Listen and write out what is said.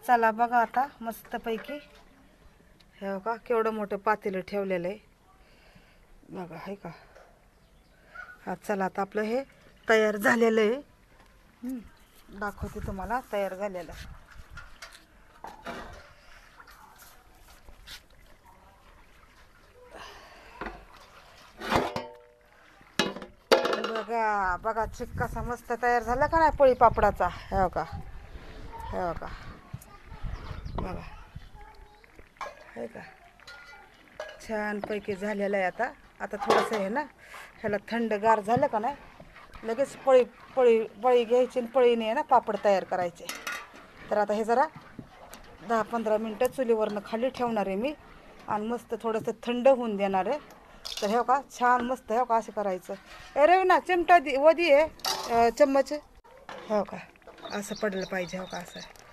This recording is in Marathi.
चला बघा आता मस्तपैकी हे बघा केवढं मोठं पातेलं ठेवलेलं आहे बघा, आहे का. हा चला आता आपलं हे तयार झालेलं आहे. दाखवते तुम्हाला तयार झालेलं. बघा बघा चिक कसा मस्त तयार झाला का नाही पोळी पापडाचा. हे बघा, हे बघा बघा, आहे का छानपैकी झालेलं आहे. आता आता थोडंसं आहे ना ह्याला थंडगार झालं का नाही लगेच पळी घ्यायची आणि पळीने आहे ना पापड तयार करायचे. तर आता हे जरा 10-15 मिनटं चुलीवरनं खाली ठेवणार आहे मी आणि मस्त थोडंसं थंड होऊन देणार आहे. तर हे का छान मस्त हे का असं करायचं. अरे ना चिमटा वदी आहे चम्मच. हो का असं पडलं पाहिजे. हो का असं